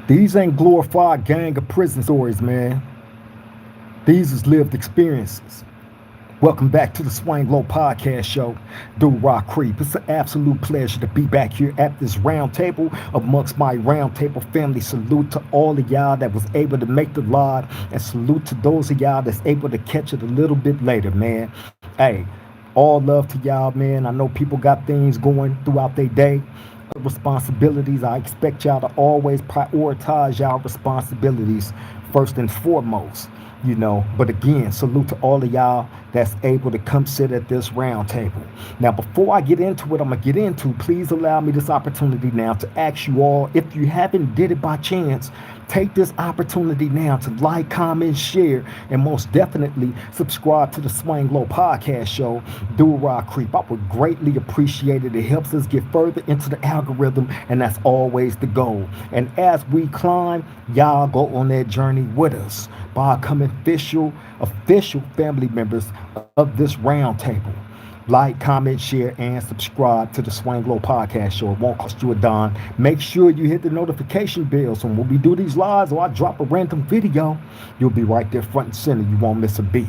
These ain't glorified gang or prison stories, man. These is lived experiences. Welcome back to the Swang Low Podcast Show. Do Rock Creep. It's an absolute pleasure to be back here at this round table amongst my round table family. Salute to all of y'all that was able to make the live, and salute to those of y'all that's able to catch it a little bit later, man. Hey, all love to y'all, man. I know people got things going throughout their day, responsibilities. I expect y'all to always prioritize y'all responsibilities first and foremost, But again, salute to all of y'all that's able to come sit at this round table. Now, before I get into what I'm gonna get into, please allow me this opportunity now to ask you all, if you haven't did it by chance, take this opportunity now to like, comment, share, and most definitely subscribe to the Swang Low Podcast Show. Do Rock Creep. I would greatly appreciate it. It helps us get further into the algorithm, and that's always the goal. And as we climb, y'all go on that journey with us by becoming official family members of this round table. Like, comment, share, and subscribe to the Swang Low Podcast Show. It won't cost you a dime. Make sure you hit the notification bell so when we do these lives or I drop a random video, you'll be right there front and center. You won't miss a beat.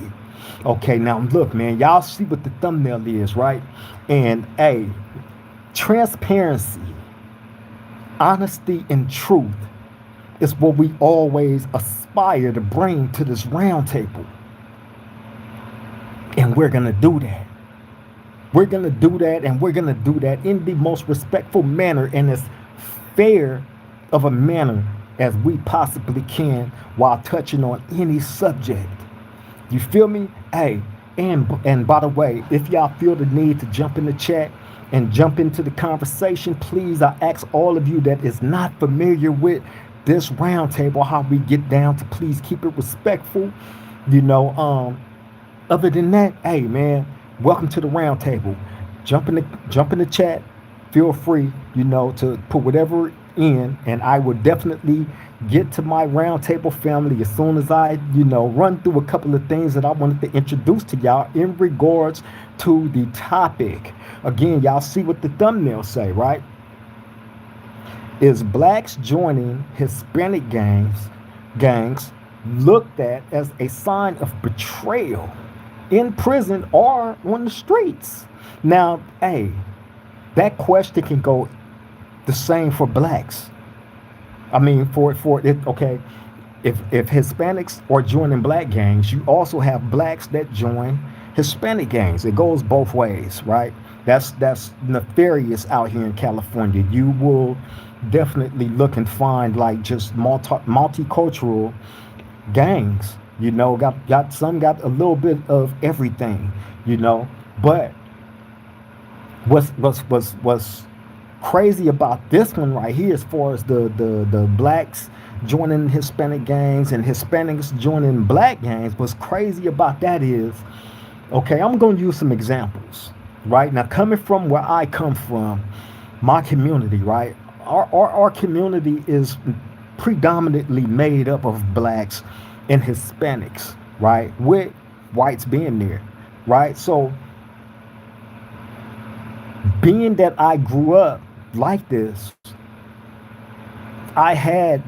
Okay, now look, man, y'all see what the thumbnail is, right? And hey, transparency, honesty, and truth is what we always aspire to bring to this round table. And we're going to do that. We're going to do that, and we're going to do that in the most respectful manner and as fair of a manner as we possibly can while touching on any subject. You feel me? Hey, and by the way, if y'all feel the need to jump in the chat and jump into the conversation, please, I ask all of you that is not familiar with this round table, how we get down, to please keep it respectful. Other than that, hey man, welcome to the round table. Jump in the chat. Feel free, to put whatever in, and I will definitely get to my round table family as soon as I, run through a couple of things that I wanted to introduce to y'all in regards to the topic. Again, y'all see what the thumbnail say, right? Is blacks joining Hispanic gangs looked at as a sign of betrayal in prison or on the streets? Now, hey, that question can go the same for blacks. I mean, for it, okay, if Hispanics are joining black gangs, you also have blacks that join Hispanic gangs. It goes both ways, right? That's nefarious out here in California. You will definitely look and find like just multicultural gangs. Got some got a little bit of everything, But what's crazy about this one right here, as far as the blacks joining Hispanic gangs and Hispanics joining black gangs, what's crazy about that is, okay, I'm going to use some examples, right? Now, coming from where I come from, my community, right? Our community is predominantly made up of blacks and Hispanics, right? With whites being there, right? So, being that I grew up like this, I had,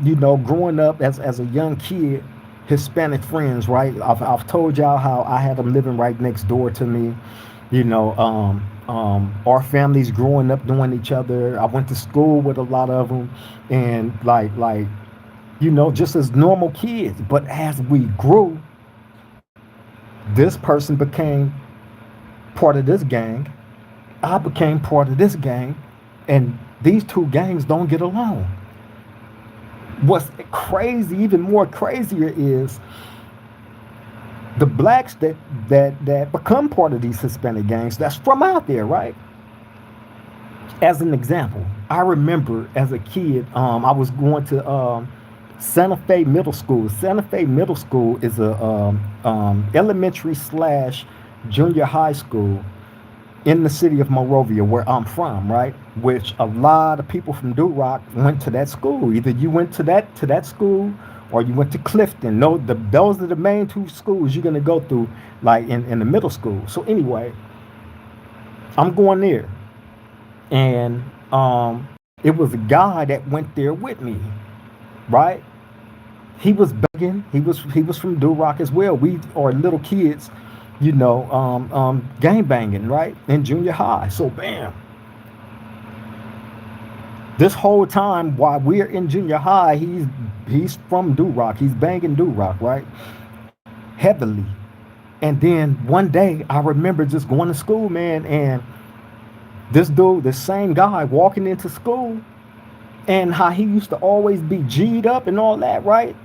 growing up as a young kid, Hispanic friends, right? I've told y'all how I had them living right next door to me. Our families growing up knowing each other. I went to school with a lot of them, and just as normal kids. But as we grew, this person became part of this gang. I became part of this gang, and these two gangs don't get along. What's crazy, even more crazier, is the blacks that become part of these Hispanic gangs that's from out there, right? As an example, I remember as a kid, I was going to Santa Fe Middle School. Santa Fe Middle School is a elementary / junior high school in the city of Monrovia, where I'm from, right? Which a lot of people from Duroc went to that school. Either you went to that school or you went to Clifton. No, those are the main two schools you're gonna go through, like in the middle school. So anyway, I'm going there, and it was a guy that went there with me, right? He was begging. He was from Do Rock as well. We are little kids, gang banging, right, in junior high. So bam, this whole time while we're in junior high, he's from Do Rock. He's banging Do Rock, right, heavily. And then one day, I remember just going to school, man, and this dude, the same guy, walking into school, and how he used to always be G'd up and all that, right?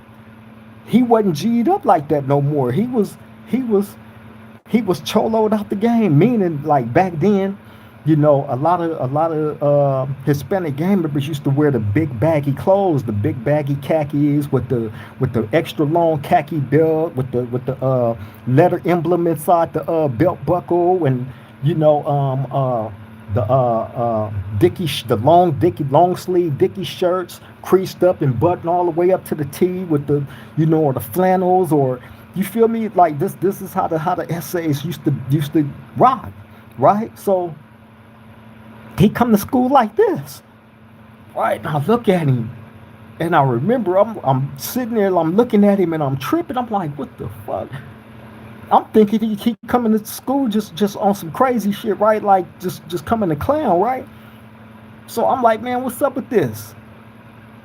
He wasn't G'd up like that no more. He was he was choloed out the game. Meaning, like back then, a lot of Hispanic gang members used to wear the big baggy clothes, the big baggy khakis with the extra long khaki belt, with the letter emblem inside the belt buckle, and you know the long sleeve Dickie shirts, creased up and buttoned all the way up to the T with or the flannels, or you feel me? Like this is how the essays used to rock, right? So he come to school like this, right? And I look at him, and I remember I'm sitting there, I'm looking at him, and I'm tripping. I'm like, what the fuck? I'm thinking he keep coming to school just on some crazy shit, right? Like just coming to clown, right? So I'm like, man, what's up with this?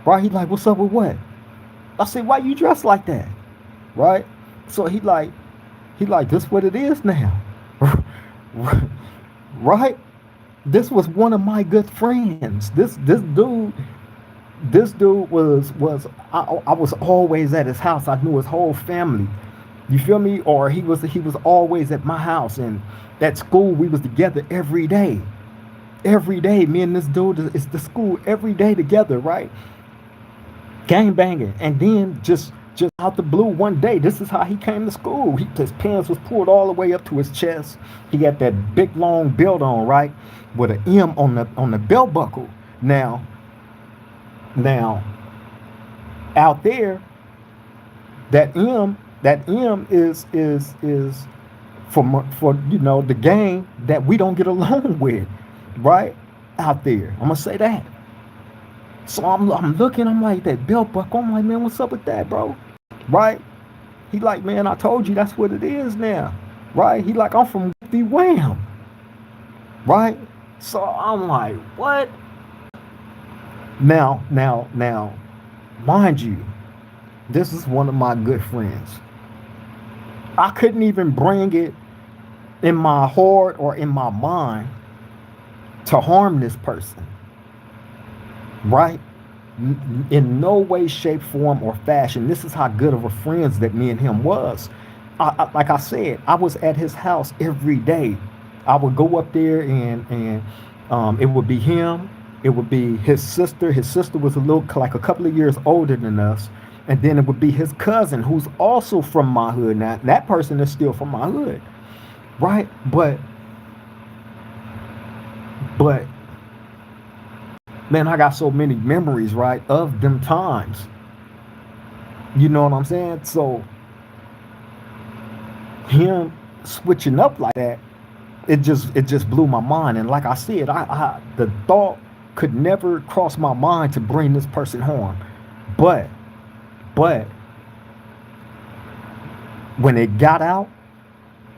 Right? He like, what's up with what? I said, why you dressed like that? Right? So he like, this what it is now. Right? This was one of my good friends. This dude was I was always at his house. I knew his whole family. You feel me? Or he was always at my house, and at school we was together every day. Every day, me and this dude is to school every day together, right? Gang banging, and then just out the blue one day, this is how he came to school. His pants was pulled all the way up to his chest. He got that big long belt on, right, with an M on the belt buckle. Now, out there, that M is for the gang that we don't get along with, right? Out there, I'm gonna say that. So I'm looking, I'm like, that belt buckle. I'm like, man, what's up with that, bro? Right? He like, man, I told you that's what it is now, right? He like, I'm from the Wham, right? So I'm like, what? Now, mind you, this is one of my good friends. I couldn't even bring it in my heart or in my mind to harm this person, right? In no way, shape, form, or fashion. This is how good of a friends that me and him was. Like I said, I was at his house every day. I would go up there, and it would be him. It would be his sister. His sister was like a couple of years older than us. And then it would be his cousin, who's also from my hood. Now, that person is still from my hood, right? But man, I got so many memories, right, of them times. You know what I'm saying? So him switching up like that, it just blew my mind. And like I said, the thought could never cross my mind to bring this person harm. But when it got out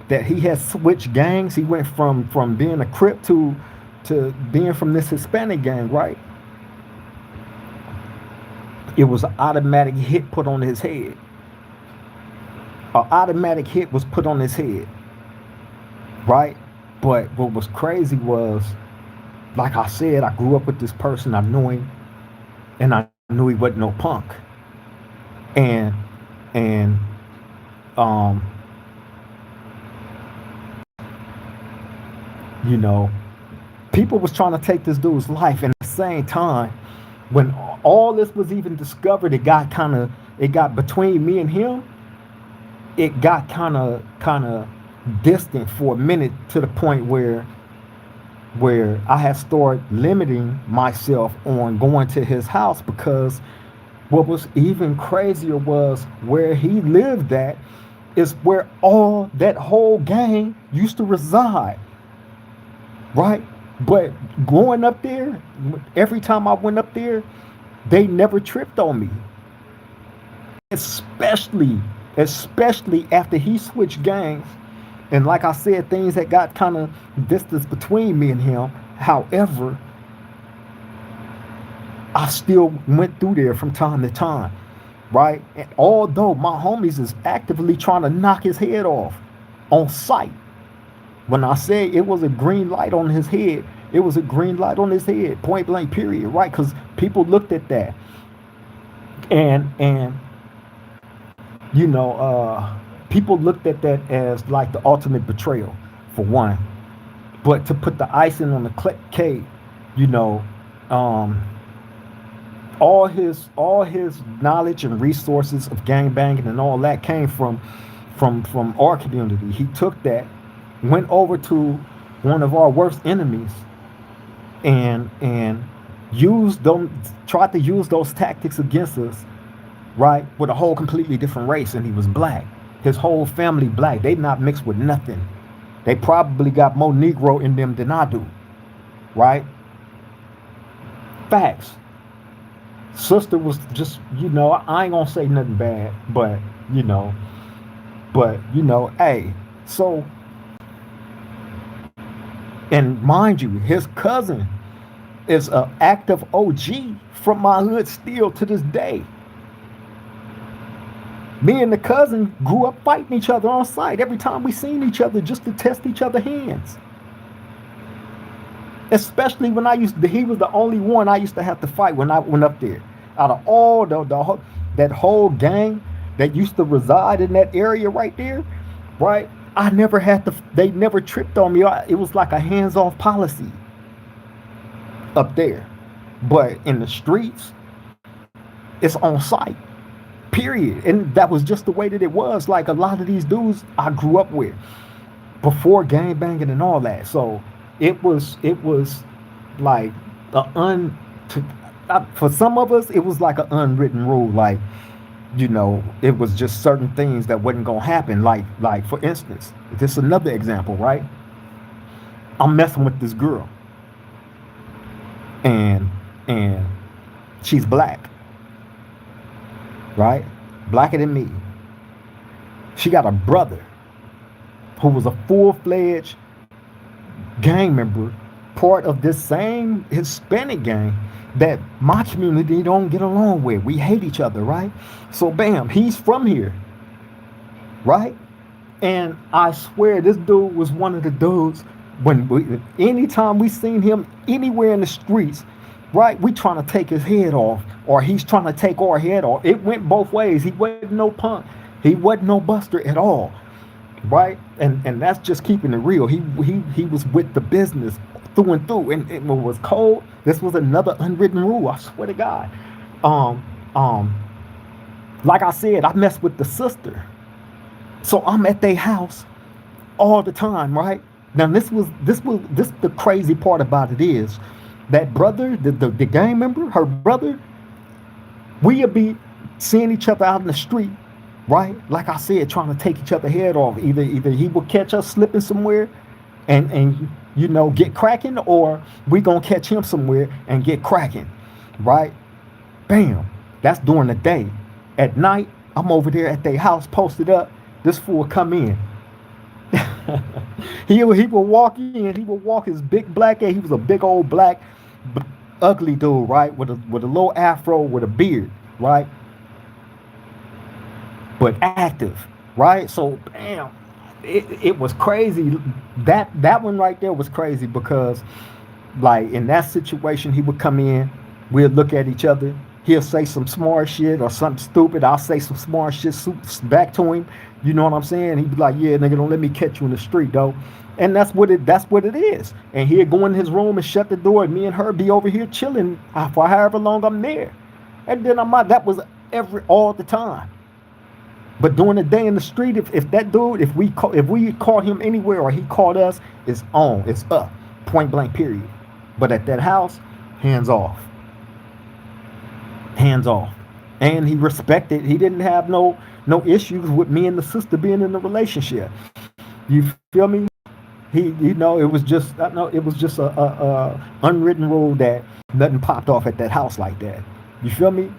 that he had switched gangs, he went from being a Crip to being from this Hispanic gang, right? It was an automatic hit put on his head. An automatic hit was put on his head, right? But what was crazy was, like I said, I grew up with this person. I knew him, and I knew he wasn't no punk. And people was trying to take this dude's life. And at the same time, when all this was even discovered, it got between me and him, it got kind of distant for a minute, to the point where I had started limiting myself on going to his house, because what was even crazier was where he lived at is where all that whole gang used to reside, right? But going up there, every time I went up there, they never tripped on me. especially, especially after he switched gangs. And like I said, things that got kind of distance between me and him. However, I still went through there from time to time, right? And although my homies is actively trying to knock his head off on sight, when I say it was a green light on his head, it was a green light on his head, point blank, period, right? Because people looked at that, and you know, people looked at that as like the ultimate betrayal, for one. But to put the icing on the cake, you know, um, all his knowledge and resources of gang banging and all that came from our community. He took that, went over to one of our worst enemies, and used them, tried to use those tactics against us, right? With a whole completely different race, and he was black. His whole family black. They not mixed with nothing. They probably got more Negro in them than I do, right? Facts. Sister was just, I ain't gonna say nothing bad, but hey, so, and mind you, his cousin is an active OG from my hood still to this day. Me and the cousin grew up fighting each other on sight every time we seen each other just to test each other's hands. Especially when he was the only one I used to have to fight when I went up there. Out of all that whole gang that used to reside in that area right there, right? They never tripped on me. It was like a hands-off policy up there. But in the streets, it's on sight. Period. And that was just the way that it was. Like a lot of these dudes I grew up with before gang banging and all that. So it was like for some of us it was like an unwritten rule. Like, it was just certain things that wasn't gonna happen. Like for instance, this is another example, right? I'm messing with this girl, and she's black, right? Blacker than me. She got a brother who was a full-fledged gang member, part of this same Hispanic gang that my community don't get along with. We hate each other, right? So bam, he's from here, right? And I swear this dude was one of the dudes anytime we seen him anywhere in the streets, right? We trying to take his head off, or he's trying to take our head off. It went both ways. He wasn't no punk. He wasn't no buster at all, right? And that's just keeping it real. He was with the business through and through. And it was cold. This was another unwritten rule. I swear to God. Like I said, I messed with the sister, so I'm at their house all the time, right? Now this the crazy part about it is that brother, the gang member, her brother, we'll be seeing each other out in the street, right? Like I said, trying to take each other head off. Either he will catch us slipping somewhere and get cracking, or we gonna catch him somewhere and get cracking, right? Bam. That's during the day. At night, I'm over there at their house posted up. This fool come in. he would walk in. He would walk his big black ass. He was a big old black, ugly dude, right? With a little afro, with a beard, right? But active, right? So, bam, it was crazy. That one right there was crazy because, like, in that situation, he would come in. We'd look at each other. He'll say some smart shit or something stupid. I'll say some smart shit back to him. You know what I'm saying? He'd be like, "Yeah, nigga, don't let me catch you in the street, though." And that's what it is. And he'd go in his room and shut the door, and me and her be over here chilling for however long I'm there. And then that was all the time. But during the day in the street, if that dude, if we caught him anywhere or he caught us, it's on, it's up, point blank, period. But at that house, hands off. Hands off. And he respected. He didn't have no issues with me and the sister being in a relationship. You feel me? It was just a unwritten rule that nothing popped off at that house like that. You feel me?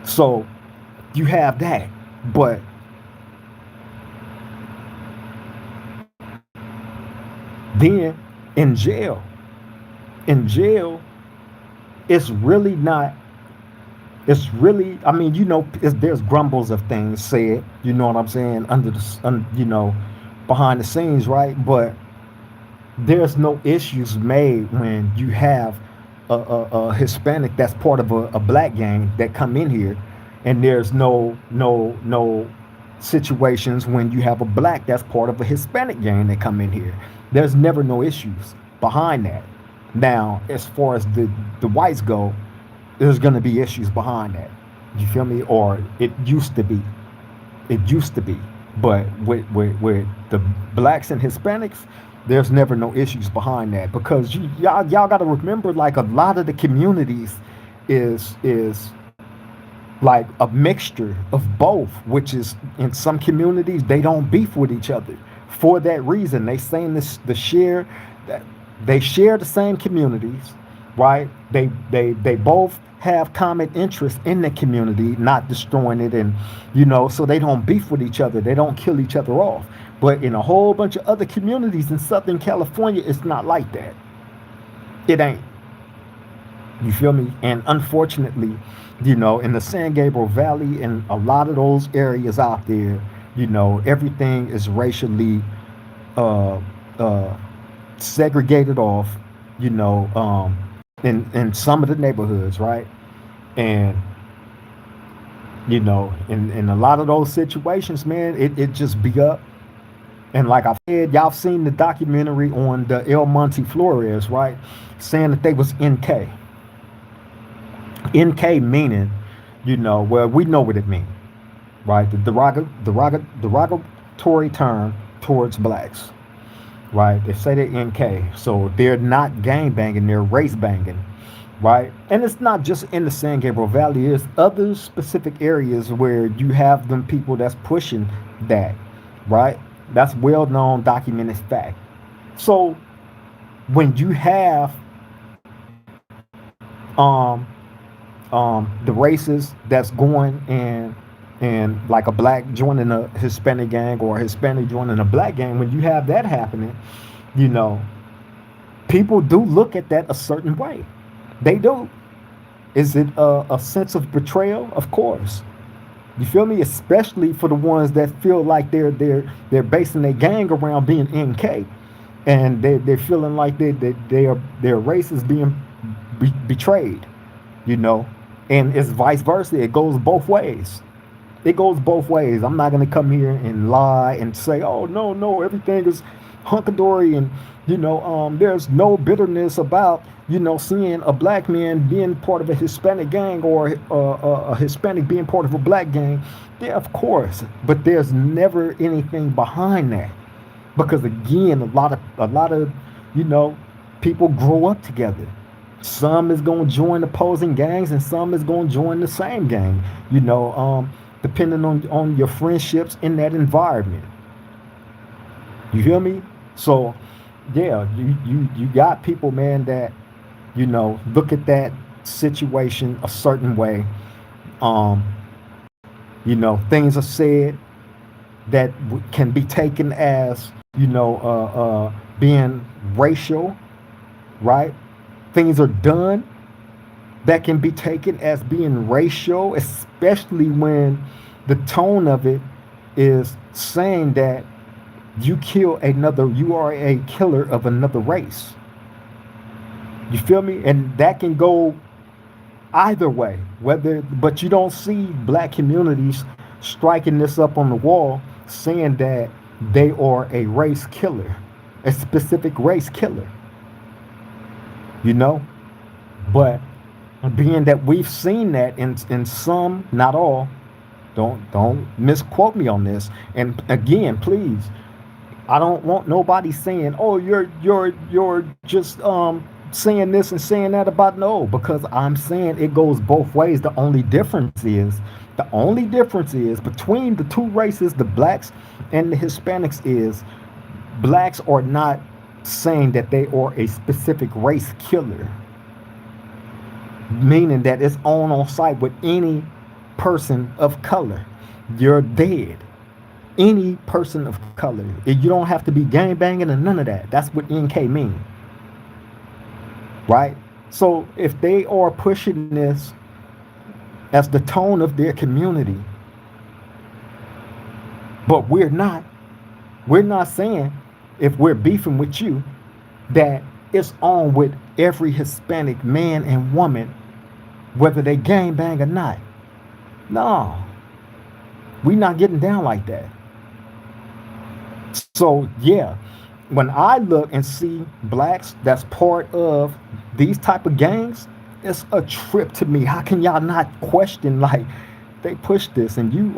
So You have that. But then in jail, in jail, it's really not, it's really, I mean, there's grumbles of things said, you know what I'm saying, behind the scenes, right? But there's no issues made when you have a Hispanic that's part of a black gang that come in here, and there's no situations when you have a black that's part of a Hispanic gang that come in here. There's never no issues behind that. Now, as far as the whites go, there's gonna be issues behind that. You feel me? Or it used to be. It used to be. But with the blacks and Hispanics, there's never no issues behind that, because y'all got to remember, like, a lot of the communities is like a mixture of both, which is, in some communities they don't beef with each other for that reason. They saying this, the share that they share the same communities, right? They both have common interest in the community, not destroying it, and so they don't beef with each other. They don't kill each other off. But in a whole bunch of other communities in Southern California, it's not like that. It ain't. You feel me? And unfortunately, in the San Gabriel Valley and a lot of those areas out there, everything is racially uh, uh, segregated off, in some of the neighborhoods, right? And, in a lot of those situations, man, it just be up. And like I said, y'all seen the documentary on the El Monte Flores, right? Saying that they was NK. NK meaning, well, we know what it means, right? The derogatory term towards blacks, right? They say they're NK. So they're not gang banging, they're race banging, right? And it's not just in the San Gabriel Valley, there's other specific areas where you have them people that's pushing that, right? That's well known, documented fact. So when you have the races that's going and like a black joining a Hispanic gang, or a Hispanic joining a black gang, when you have that happening, you know, people do look at that a certain way. They do. Is it a sense of betrayal? Of course. You feel me? Especially for the ones that feel like they're basing their gang around being NK, and they're feeling like their race is being betrayed. You know, and it's vice versa. It goes both ways. It goes both ways. I'm not gonna come here and lie and say, oh no, everything is hunkadory, and there's no bitterness about seeing a black man being part of a Hispanic gang, or a Hispanic being part of a black gang. Yeah, of course, but there's never anything behind that, because again, a lot of people grow up together. Some is gonna join opposing gangs, and some is gonna join the same gang. Depending on your friendships in that environment. You hear me? So, yeah, you got people, man, that look at that situation a certain way. Things are said that can be taken as being racial, right? Things are done that can be taken as being racial, especially when the tone of it is saying that you are a killer of another race. You feel me? And that can go either way. But you don't see black communities striking this up on the wall, saying that they are a race killer, a specific race killer. But being that we've seen that in some, not all, don't misquote me on this. And again, please, I don't want nobody saying, "Oh, you're just saying this and saying that about." No, because I'm saying it goes both ways. The only difference is between the two races, the blacks and the Hispanics, is blacks are not saying that they are a specific race killer, meaning that it's on site with any person of color, you're dead. Any person of color. You don't have to be gang banging and none of that. That's what NK mean. Right? So if they are pushing this as the tone of their community, but we're not saying if we're beefing with you that it's on with every Hispanic man and woman, whether they gang bang or not. No, we not getting down like that. So yeah, when I look and see blacks that's part of these type of gangs, it's a trip to me. How can y'all not question, like, they push this and you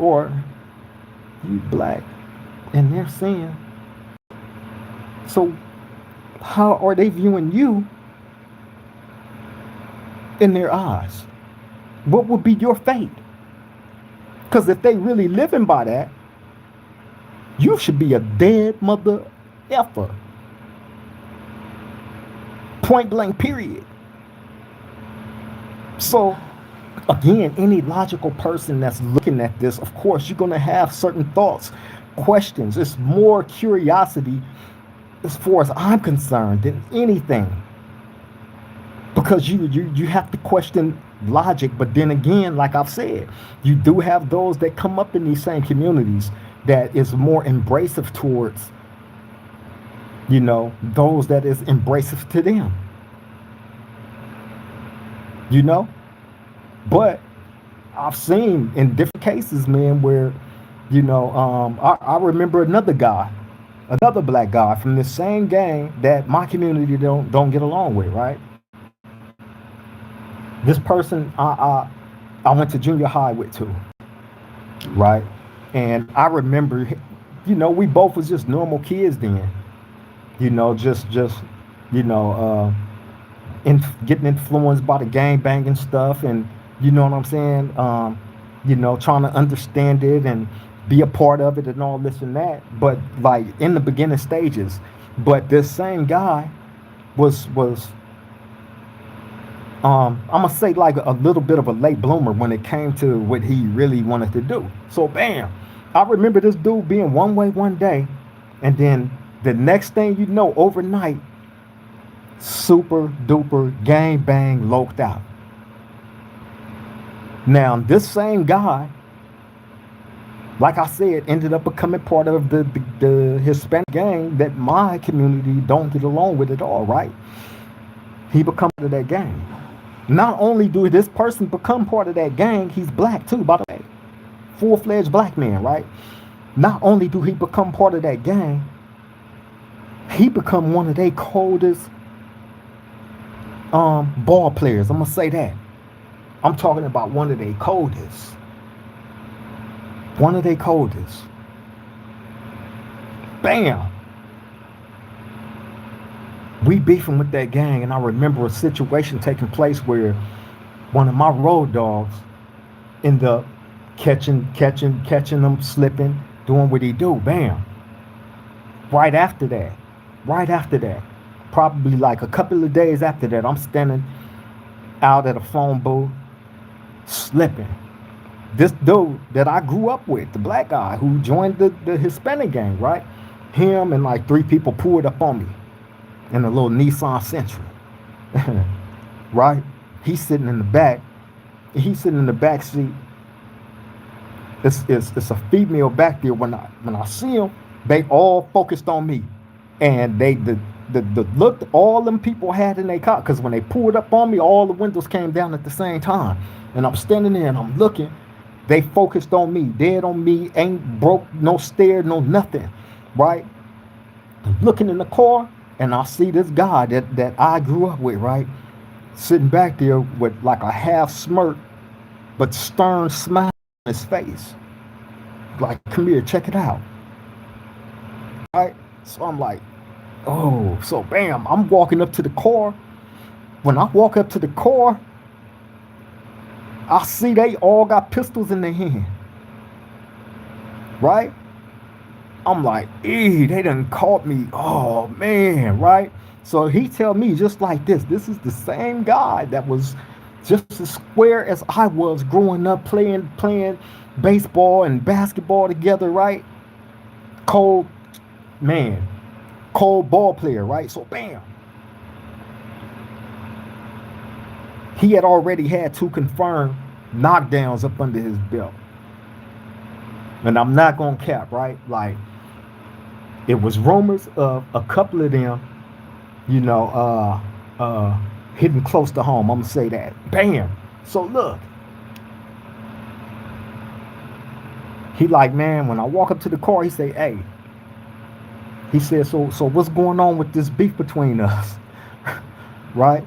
black and they're saying, so how are they viewing you in their eyes? What would be your fate? Because if they really living by that, you should be a dead mother effer. Point blank, period. So, again, any logical person that's looking at this, of course, you're going to have certain thoughts, questions. It's more curiosity, as far as I'm concerned, than anything. Because you have to question logic. But then again, like I've said, you do have those that come up in these same communities that is more embracive towards, those that is embracive to them. But I've seen in different cases, man, where, I remember another black guy from the same gang that my community don't get along with, right? This person I went to junior high with too, right? And I remember, we both was just normal kids then, getting influenced by the gang banging stuff, and you know what I'm saying, trying to understand it and be a part of it and all this and that. But like in the beginning stages, but this same guy was I'm gonna say like a little bit of a late bloomer when it came to what he really wanted to do. So bam, I remember this dude being one way one day, and then the next thing you know, overnight, super duper gang bang loped out. Now this same guy, like I said, ended up becoming part of the Hispanic gang that my community don't get along with at all, right? He become part of that gang. Not only do this person become part of that gang, he's black too, by the way. Full-fledged black man, right? Not only do he become part of that gang, he become one of their coldest ball players. I'm gonna say that. I'm talking about one of their coldest. One of their coldest. Bam. We beefing with that gang, and I remember a situation taking place where one of my road dogs ended up catching them slipping, doing what he do. Bam. Right after that, probably like a couple of days after that, I'm standing out at a phone booth, slipping. This dude that I grew up with, the black guy who joined the Hispanic gang, right? Him and like 3 people pulled up on me in a little Nissan Sentra, right? He's sitting in the back. He's sitting in the back seat. It's a female back there. When I see them, they all focused on me, and the look all them people had in their car, because when they pulled up on me, all the windows came down at the same time, and I'm standing there and I'm looking. They focused on me, dead on me, ain't broke, no stare, no nothing, right? I'm looking in the car, and I see this guy that I grew up with, right? Sitting back there with like a half smirk, but stern smile on his face. Like, come here, check it out. Right? So I'm like, oh, so bam, I'm walking up to the car. When I walk up to the car, I see they all got pistols in their hand. Right? I'm like, they done caught me. Oh, man, right? So he tell me just like this. This is the same guy that was just as square as I was growing up playing baseball and basketball together, right? Cold man, cold ball player, right? So bam, he had already had two confirmed knockdowns up under his belt. And I'm not gonna cap, right? Like it was rumors of a couple of them, you know, hitting close to home. I'm gonna say that. Bam. So look, he like, man, when I walk up to the car, he say, hey, he said, so what's going on with this beef between us? Right?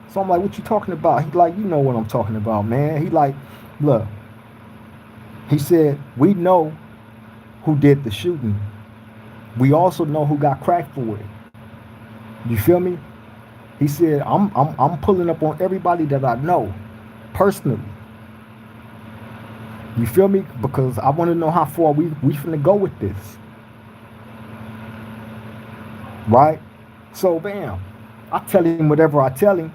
So I'm like, what you talking about? He like, you know what I'm talking about, man. He like, look, he said, we know who did the shooting. We also know who got cracked for it. You feel me? He said, I'm pulling up on everybody that I know personally. You feel me? Because I want to know how far we finna go with this. Right? So bam, I tell him whatever I tell him.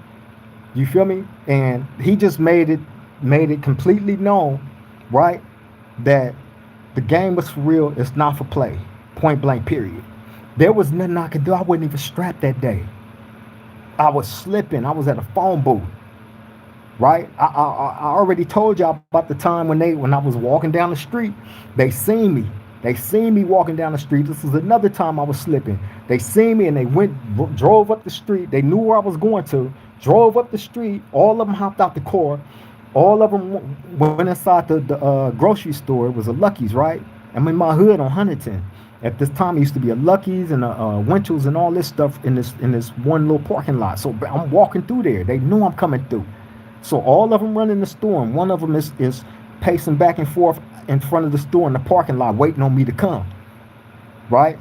You feel me? And he just made it completely known, right, that the game was for real. It's not for play. Point blank. Period. There was nothing I could do. I wasn't even strapped that day. I was slipping. I was at a phone booth. Right? I already told y'all about the time when I was walking down the street. They seen me. They seen me walking down the street. This was another time I was slipping. They seen me and they drove up the street. They knew where I was going to. Drove up the street. All of them hopped out the car. All of them went inside the grocery store. It was a Lucky's, right? I'm in my hood on Huntington. At this time, it used to be a Lucky's and a Winchell's and all this stuff in this one little parking lot. So I'm walking through there. They knew I'm coming through. So all of them run in the store, and one of them is pacing back and forth in front of the store in the parking lot, waiting on me to come. Right?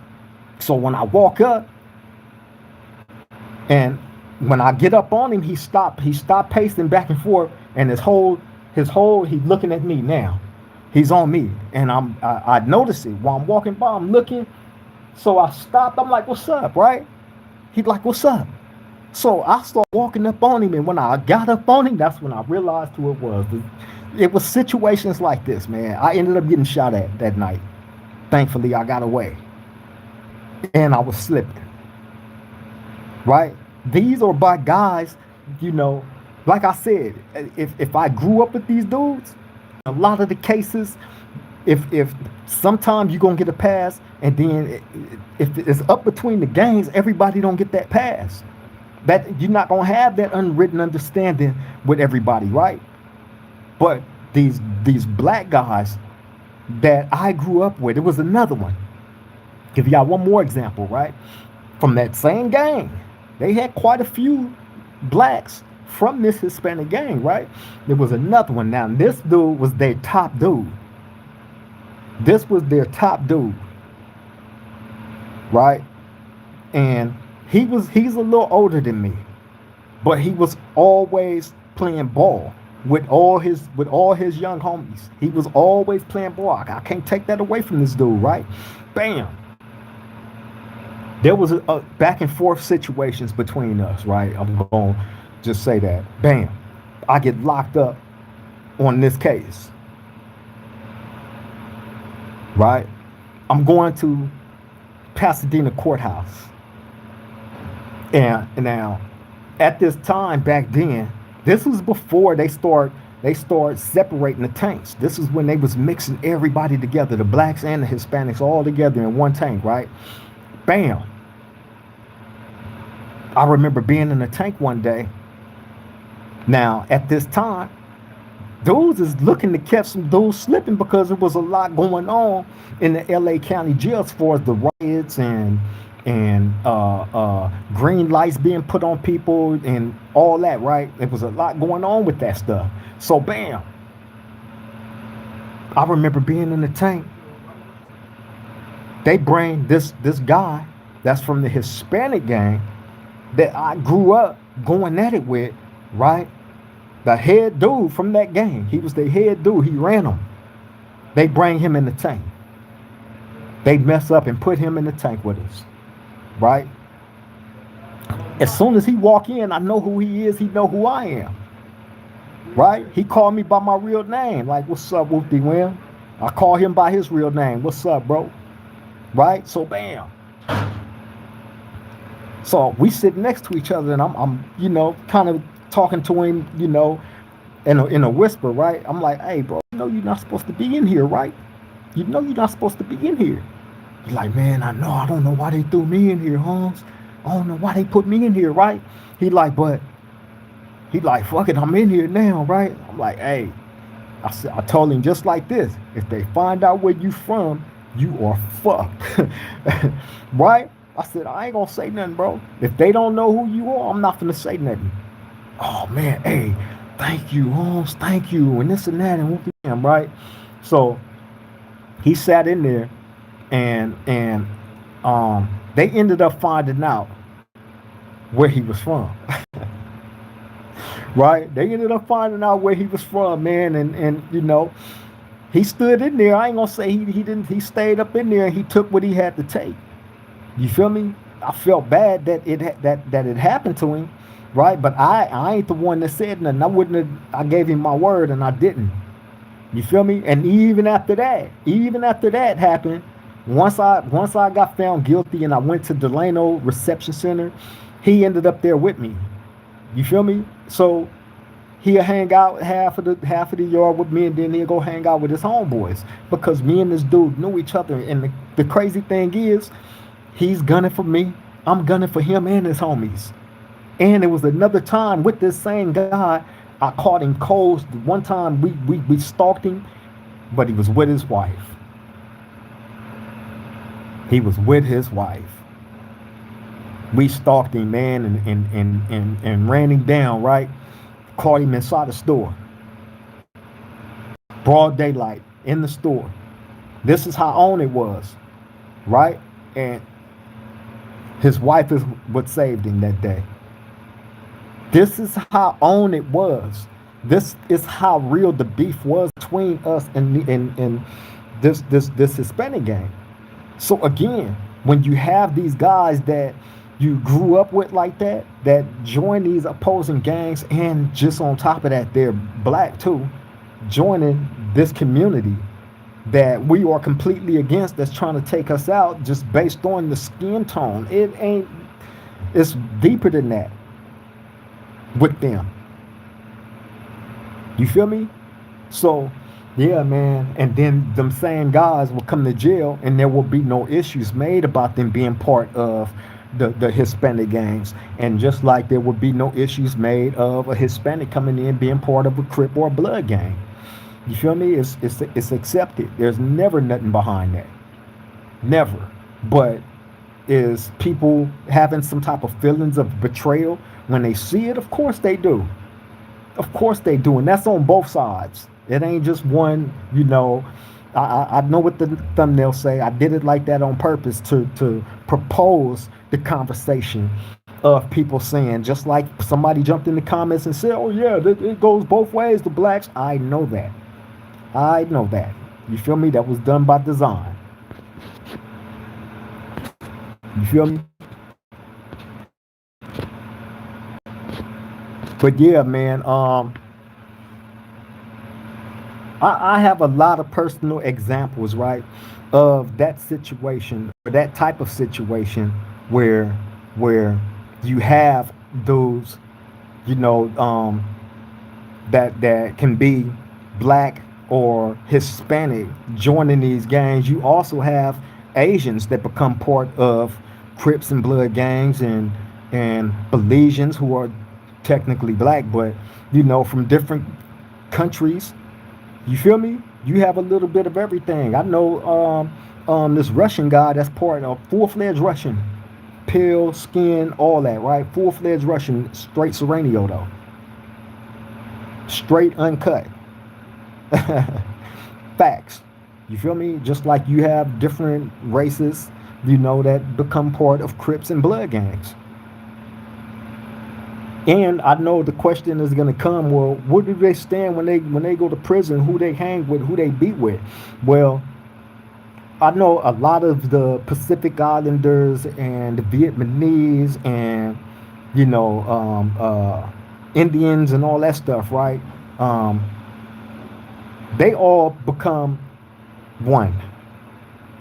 So when I walk up, and when I get up on him, he stopped pacing back and forth, and his whole he's looking at me now. He's on me, and I notice it while I'm walking by. I'm looking, so I stopped. I'm like, "What's up?" Right? He's like, "What's up?" So I started walking up on him, and when I got up on him, that's when I realized who it was. It was situations like this, man. I ended up getting shot at that night. Thankfully, I got away, and I was slipping. Right? These are by guys, you know. Like I said, if I grew up with these dudes, a lot of the cases, if sometimes you're gonna get a pass, and then if it's up between the gangs, everybody don't get that pass. That you're not gonna have that unwritten understanding with everybody, right? But these black guys that I grew up with, it was another one. Give y'all one more example, right? From that same gang, they had quite a few blacks from this Hispanic gang, right? There was another one. Now this dude was their top dude. This was their top dude, right? And he's a little older than me, but he was always playing ball with all his young homies. He was always playing ball. I can't take that away from this dude, right? Bam. There was a back and forth situations between us, right? I'm going to just say that. Bam. I get locked up on this case, right? I'm going to Pasadena courthouse. And now, at this time back then, this was before they start separating the tanks. This is when they was mixing everybody together, the blacks and the Hispanics all together in one tank, right? Bam. I remember being in the tank one day. Now, at this time, dudes is looking to catch some dudes slipping because there was a lot going on in the LA County jail as far as the riots and green lights being put on people and all that, right? There was a lot going on with that stuff. So bam, I remember being in the tank. They bring this guy that's from the Hispanic gang that I grew up going at it with, right? The head dude from that gang. He was the head dude. He ran them. They bring him in the tank. They mess up and put him in the tank with us. Right? As soon as he walk in, I know who he is. He know who I am. right? He called me by my real name. Like, what's up, Whoopty Wham? I call him by his real name. What's up, bro? Right? So bam. So we sit next to each other, and I'm kind of talking to him, in a whisper, right? I'm like, hey, bro, you're not supposed to be in here, right? You're not supposed to be in here. He's like, man, I know. I don't know why they threw me in here, Holmes. I don't know why they put me in here, right? He like, but he like, fuck it, I'm in here now, right? I'm like, hey, I told him just like this. If they find out where you from, you are fucked. Right? I said, I ain't gonna say nothing, bro. If they don't know who you are, I'm not gonna say nothing. Oh man, hey, thank you, Holmes, thank you, and this and that, and whoop him, right? So he sat in there, and they ended up finding out where he was from. Right? They ended up finding out where he was from, man, and he stood in there. I ain't gonna say he didn't. He stayed up in there and he took what he had to take. You feel me? I felt bad that it happened to him, right? But I ain't the one that said nothing. I wouldn't have. I gave him my word and I didn't. You feel me? And even after that happened, once I got found guilty and I went to Delano Reception Center, he ended up there with me. You feel me? So he'll hang out half of the yard with me, and then he'll go hang out with his homeboys because me and this dude knew each other. And the crazy thing is, he's gunning for me, I'm gunning for him and his homies. And it was another time with this same guy, I caught him cold. One time we stalked him, but he was with his wife. He was with his wife. We stalked him, man, and ran him down, right? Caught him inside the store. Broad daylight in the store. This is how on it was, right? And his wife is what saved him that day. This is how on it was. This is how real the beef was between us and this Hispanic gang. So again, when you have these guys that you grew up with like that join these opposing gangs, and just on top of that, they're black too, joining this community that we are completely against, that's trying to take us out just based on the skin tone. It's deeper than that with them. You feel me? So yeah, man. And then them same guys will come to jail, and there will be no issues made about them being part of the Hispanic gangs. And just like there would be no issues made of a Hispanic coming in being part of a Crip or a Blood gang. You feel me? It's accepted. There's never nothing behind that. Never. But is people having some type of feelings of betrayal when they see it? Of course they do. Of course they do. And that's on both sides. It ain't just one, I know what the thumbnail say. I did it like that on purpose to propose the conversation of people saying, just like somebody jumped in the comments and said, oh yeah, it goes both ways, the blacks. I know that. You feel me? That was done by design. You feel me? But yeah, man, I have a lot of personal examples, right, of that situation, or that type of situation where you have those, that can be black or Hispanic joining these gangs. You also have Asians that become part of Crips and Blood gangs, and Belizeans who are technically black, but from different countries. You feel me? You have a little bit of everything. I know this Russian guy that's part of full-fledged Russian, pale skin, all that, right? Full-fledged Russian, straight Serenio though, straight uncut. Facts. You feel me? Just like you have different races, that become part of Crips and Blood gangs. And I know the question is going to come, well, where do they stand when they go to prison? Who they hang with? Who they beat with? Well, I know a lot of the Pacific Islanders and the Vietnamese and Indians and all that stuff, right? um, they all become one.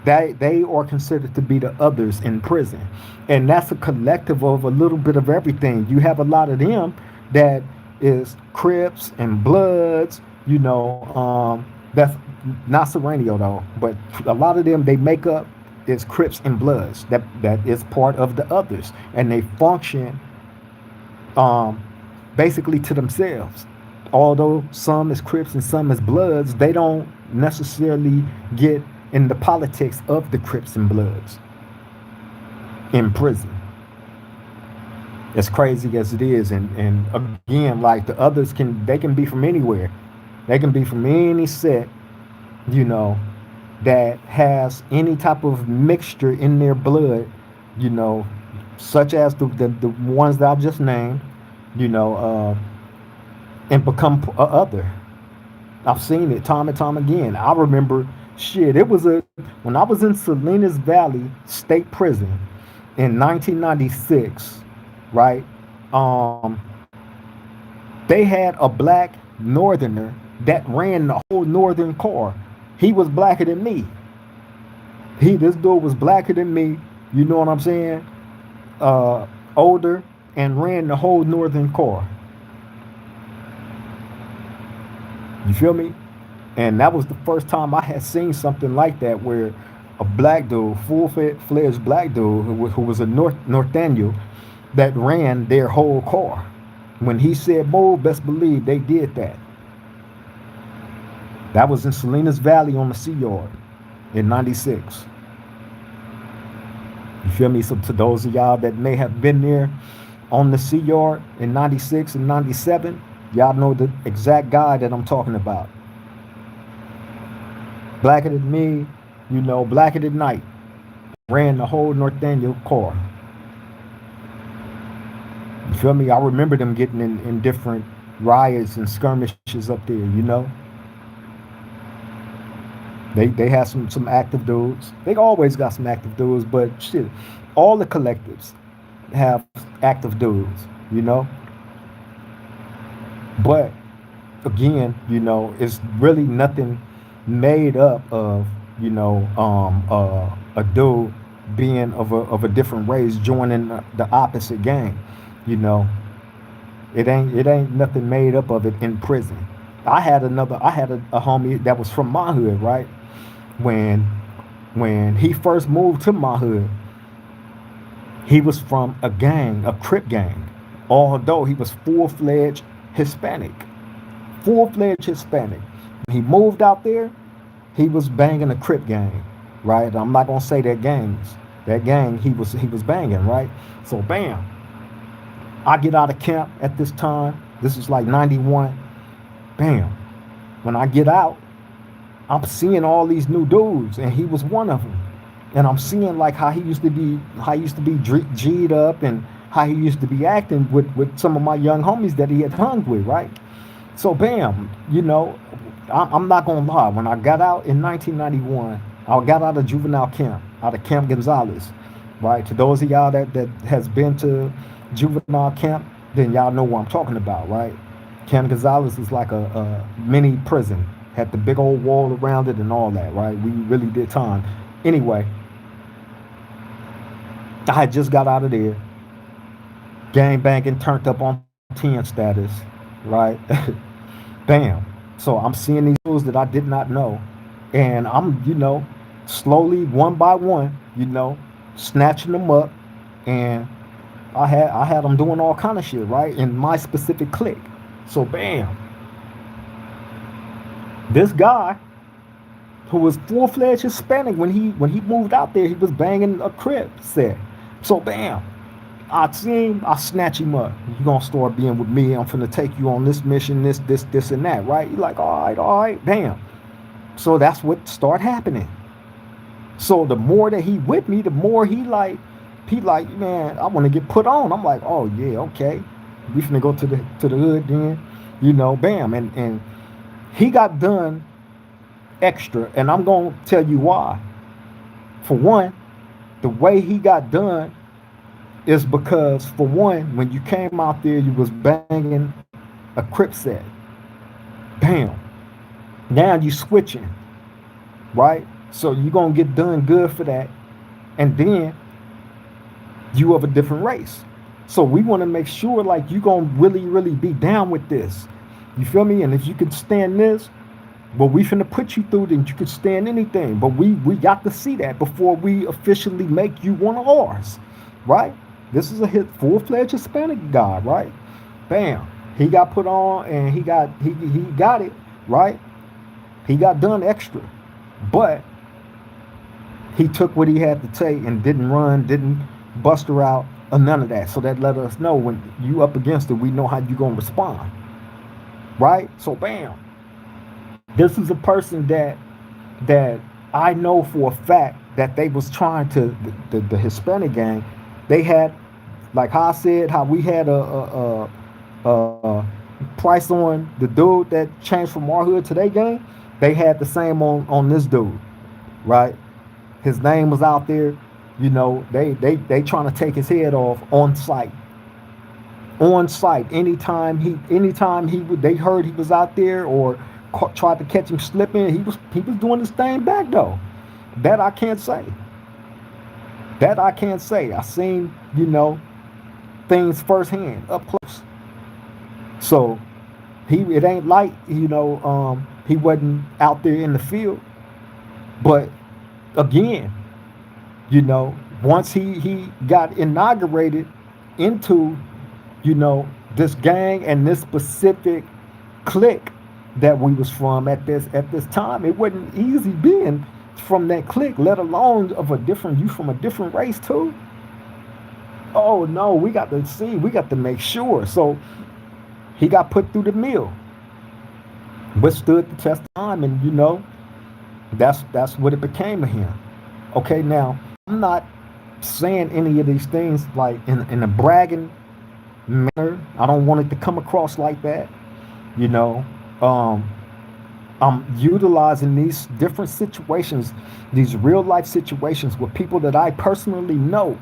They are considered to be the others in prison, and that's a collective of a little bit of everything. You have a lot of them that is Crips and Bloods. That's not Serranio though, but a lot of them they make up is Crips and Bloods. That is part of the others, and they function um, basically to themselves. Although some is Crips and some is Bloods, they don't necessarily get in the politics of the Crips and Bloods in prison. As crazy as it is, and again, like the others they can be from anywhere. They can be from any set, you know, that has any type of mixture in their blood, you know, such as the ones that I just named, you know, and become a other. I've seen it time and time again. I remember shit. It was when I was in Salinas Valley State Prison in 1996, right? Um, they had a black northerner that ran the whole northern car. He was blacker than me. This dude was blacker than me. You know what I'm saying? Older and ran the whole northern car. You feel me? And that was the first time I had seen something like that, where a black dude, full-fledged black dude, who was a Northaniel, that ran their whole car. When he said move, best believe they did that. That was in Salinas Valley on the Sea Yard in 96. You feel me? So to those of y'all that may have been there on the Sea Yard in 96 and 97, y'all know the exact guy that I'm talking about. Blacker than me, you know, blacker than night. Ran the whole Northaniel car. You feel me? I remember them getting in different riots and skirmishes up there, you know. They had some active dudes. They always got some active dudes, but shit, all the collectives have active dudes, you know. But again, you know, it's really nothing made up of, you know, a dude being of a different race joining the opposite gang. You know, it ain't nothing made up of it in prison. I had a homie that was from my hood, right? When he first moved to my hood, he was from a gang, a Crip gang, although he was full-fledged Hispanic. Full-fledged Hispanic. When he moved out there, he was banging a Crip gang, right? I'm not gonna say that gang he was banging, right? So bam, I get out of camp at this time. This is like 91. Bam. When I get out, I'm seeing all these new dudes, and he was one of them. And I'm seeing like how he used to be G'd up, and how he used to be acting with some of my young homies that he had hung with, right? So bam, you know, I'm not gonna lie. When I got out in 1991, I got out of juvenile camp, out of Camp Gonzales, right? To those of y'all that has been to juvenile camp, then y'all know what I'm talking about, right? Camp Gonzales is like a mini prison, had the big old wall around it and all that, right? We really did time. Anyway, I had just got out of there, gang banging, turned up on 10 status, right? Bam. So I'm seeing these dudes that I did not know, and I'm, you know, slowly, one by one, you know, snatching them up, and I had them doing all kind of shit, right, in my specific clique. So bam, this guy who was full-fledged Hispanic, when he moved out there, he was banging a Crip set. So bam, I see him, I snatch him up. You gonna start being with me? I'm finna take you on this mission, this, and that, right? You're like, all right, bam. So that's what start happening. So the more that he with me, the more he like, man, I want to get put on. I'm like, oh yeah, okay. We finna go to the hood then, you know, bam. And he got done extra, and I'm gonna tell you why. For one, the way he got done is because, for one, when you came out there, you was banging a Crip set. Bam. Now you switching, right? So you're gonna get done good for that. And then you of a different race. So we want to make sure like you gonna really, really be down with this. You feel me? And if you can stand this, well, we finna put you through, then you could stand anything. But we got to see that before we officially make you one of ours, right? This is a full-fledged Hispanic guy, right? Bam. He got put on and he got it, right? He got done extra. But he took what he had to take and didn't run, didn't bust her out, or none of that. So that let us know when you up against it, we know how you gonna respond, right? So bam. This is a person that I know for a fact that they was trying to the Hispanic gang. They had, like how I said, how we had a price on the dude that changed from our hood to their gang. They had the same on this dude, right? His name was out there. You know, they trying to take his head off on site. On site, anytime they heard he was out there or tried to catch him slipping, he was doing his thing back though. That I can't say. That I can't say. I seen, you know, things firsthand, up close. So it ain't like, you know, he wasn't out there in the field. But again, you know, once he got inaugurated into, you know, this gang and this specific clique that we was from at this time, it wasn't easy being from that clique, let alone of you from a different race too. Oh no, we got to make sure. So he got put through the mill, withstood the test of time, and you know, that's what it became of him. Okay, now I'm not saying any of these things like in a bragging manner. I don't want it to come across like that. You know, I'm utilizing these different situations, these real life situations with people that I personally know,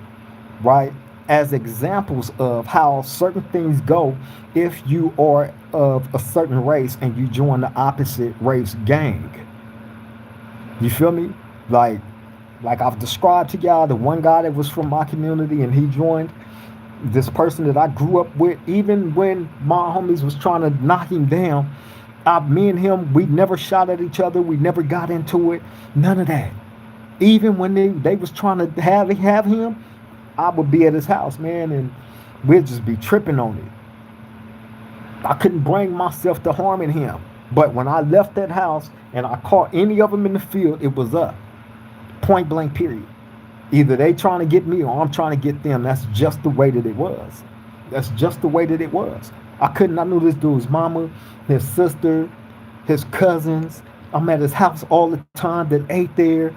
right, as examples of how certain things go if you are of a certain race and you join the opposite race gang. You feel me? Like I've described to y'all, the one guy that was from my community and he joined this person that I grew up with, even when my homies was trying to knock him down. Me and him, we never shot at each other. We never got into it. None of that. Even when they was trying to have him, I would be at his house, man, and we'd just be tripping on it. I couldn't bring myself to harming him. But when I left that house and I caught any of them in the field, it was up. Point blank, period. Either they trying to get me or I'm trying to get them. That's just the way that it was. That's just the way that it was. I knew this dude's mama, his sister, his cousins. I'm at his house all the time that ate there.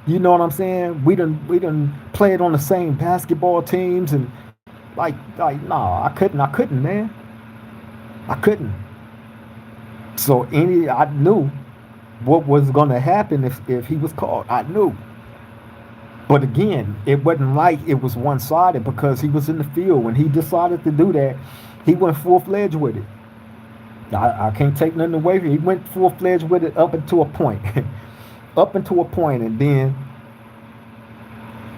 You know what I'm saying? We done played on the same basketball teams and like nah, I couldn't, man. I couldn't. So I knew what was gonna happen if he was caught. I knew. But again, it wasn't like it was one-sided because he was in the field. When he decided to do that, he went full-fledged with it. I can't take nothing away from him. He went full-fledged with it up until a point. Up until a point, and then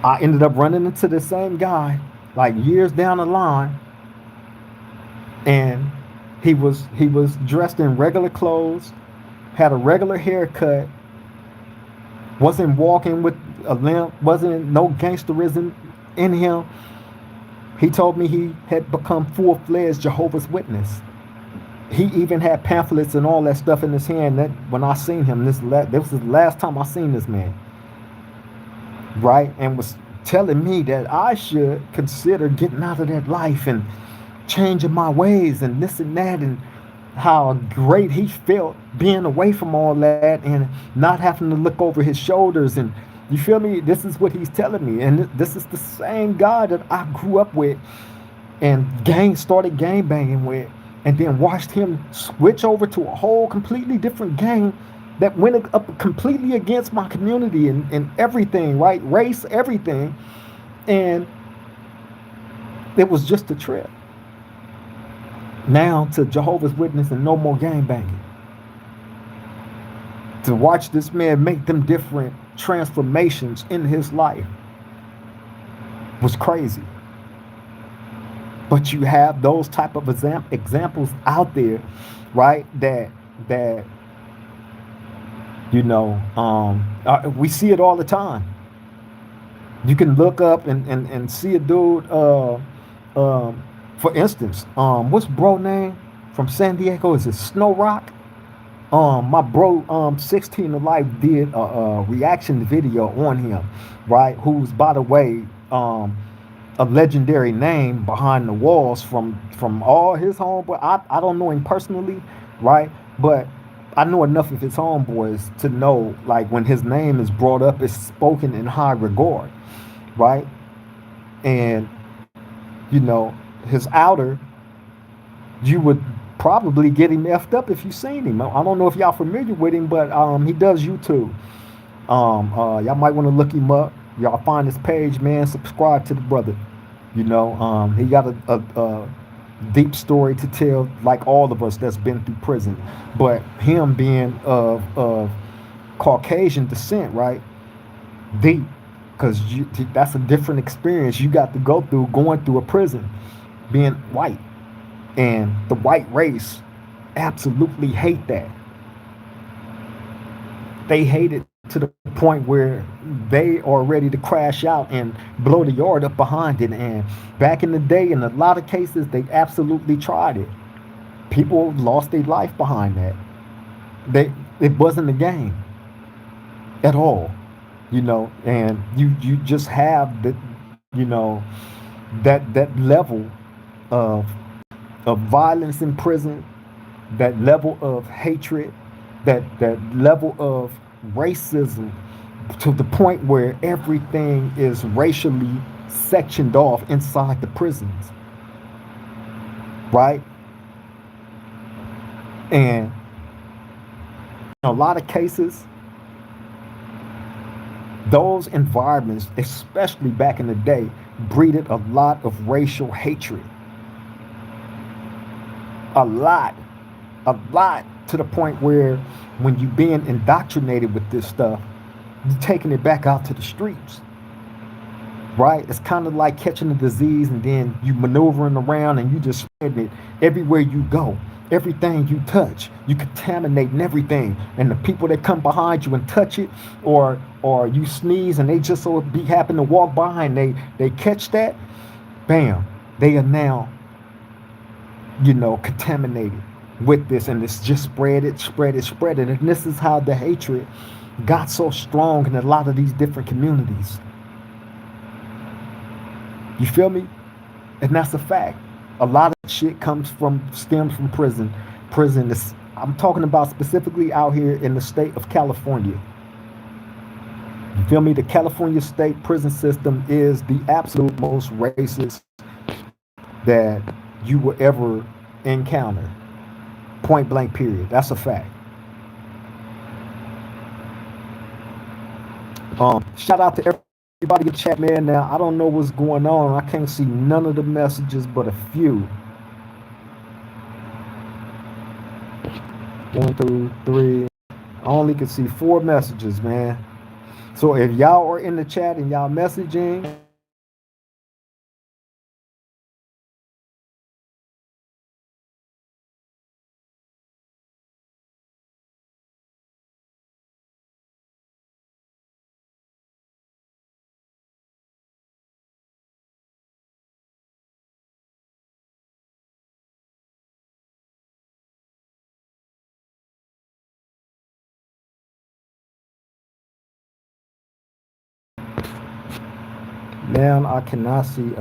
I ended up running into the same guy like years down the line, and he was dressed in regular clothes, had a regular haircut, wasn't walking with a limp, wasn't no gangsterism in him. He told me he had become full-fledged Jehovah's Witness. He even had pamphlets and all that stuff in his hand. That when I seen him, this was the last time I seen this man, right? And was telling me that I should consider getting out of that life and changing my ways and this and that, and how great he felt being away from all that and not having to look over his shoulders. And you feel me? This is what he's telling me. And this is the same guy that I grew up with and started gang banging with, and then watched him switch over to a whole completely different gang that went up completely against my community and everything, right? Race, everything. And it was just a trip. Now to Jehovah's Witness and no more gang banging. To watch this man make them different transformations in his life was crazy. But you have those type of examples out there, right? That we see it all the time. You can look up and see a dude. For instance, what's bro name from San Diego? Is it Snow Rock? My bro, 16 to Life did a reaction video on him, right? Who's, by the way, a legendary name behind the walls from all his homeboys. I don't know him personally, right? But I know enough of his homeboys to know, like, when his name is brought up, it's spoken in high regard, right? And his outer, you would probably get him effed up if you seen him. I don't know if y'all familiar with him, but he does YouTube. Y'all might want to look him up. Y'all find his page, man. Subscribe to the brother. He got a deep story to tell, like all of us that's been through prison. But him being of Caucasian descent, right? Deep, because that's a different experience you got to go through going through a prison, being white. And the white race absolutely hate that. They hate it to the point where they are ready to crash out and blow the yard up behind it. And back in the day, in a lot of cases, they absolutely tried it. People lost their life behind that. It wasn't a game at all, and you just have that level of violence in prison, that level of hatred, that level of racism, to the point where everything is racially sectioned off inside the prisons, right? And in a lot of cases, those environments, especially back in the day, breeded a lot of racial hatred. A lot to the point where when you being indoctrinated with this stuff, you're taking it back out to the streets, right? It's kind of like catching a disease and then you maneuvering around and you just spreading it everywhere you go. Everything you touch, you contaminating everything. And the people that come behind you and touch it, or you sneeze and they just so happen to walk by and they catch that, bam, they are now contaminated with this, and it's just spread it. And this is how the hatred got so strong in a lot of these different communities. You feel me? And that's a fact. A lot of shit stems from prison. Prison is, I'm talking about specifically out here in the state of California. You feel me? The California state prison system is the absolute most racist that you will ever encounter. Point blank, period. That's a fact. Shout out to everybody in the chat, man. Now, I don't know what's going on. I can't see none of the messages but a few. 1, 2, 3. I only can see 4 messages, man. So if y'all are in the chat and y'all messaging, man, I cannot see.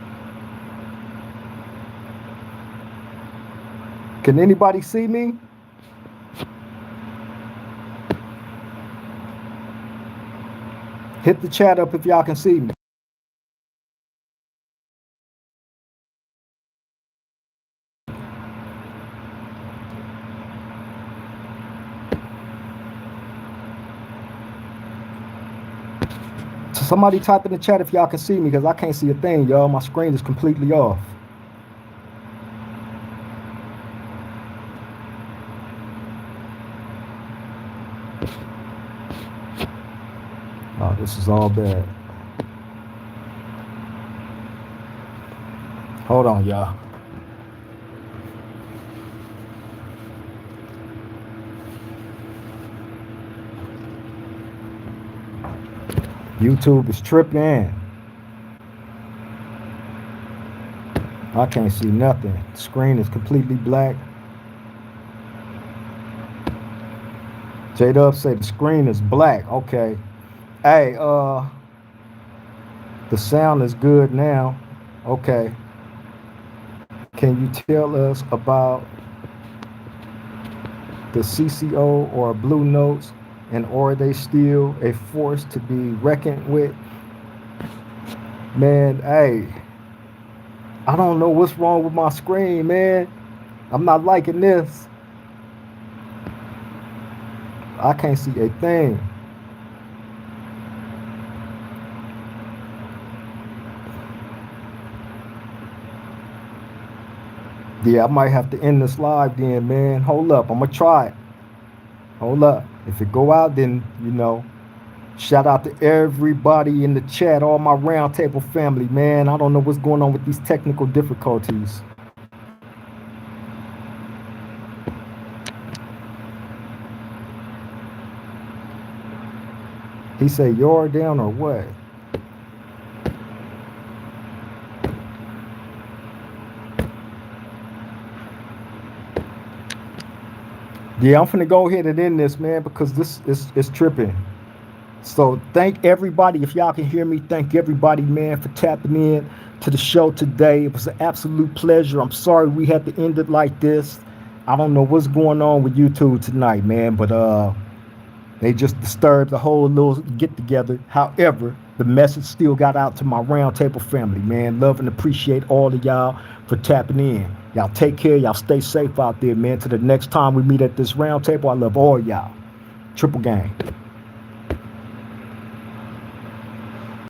Can anybody see me? Hit the chat up if y'all can see me. So somebody type in the chat if y'all can see me, because I can't see a thing, y'all. My screen is completely off. Oh, this is all bad. Hold on, y'all. YouTube is tripping. I can't see nothing. The screen is completely black. J-Dub say the screen is black. Okay. Hey, the sound is good now. Okay. Can you tell us about the CCO or Blue Notes, and are they still a force to be reckoned with? Man, hey, I don't know what's wrong with my screen, man. I'm not liking this. I can't see a thing. Yeah, I might have to end this live then, man. Hold up, I'm gonna try it. Hold up. If it go out, then, shout out to everybody in the chat, all my roundtable family, man. I don't know what's going on with these technical difficulties. He said, "You're down or what?" Yeah, I'm finna go ahead and end this, man, because this is tripping. So thank everybody. If y'all can hear me, thank everybody, man, for tapping in to the show today. It was an absolute pleasure. I'm sorry we had to end it like this. I don't know what's going on with YouTube tonight, man, but they just disturbed the whole little get together. However, the message still got out to my roundtable family, man. Love and appreciate all of y'all for tapping in. Y'all take care. Y'all stay safe out there, man. Till the next time we meet at this roundtable, I love all y'all. Triple gang.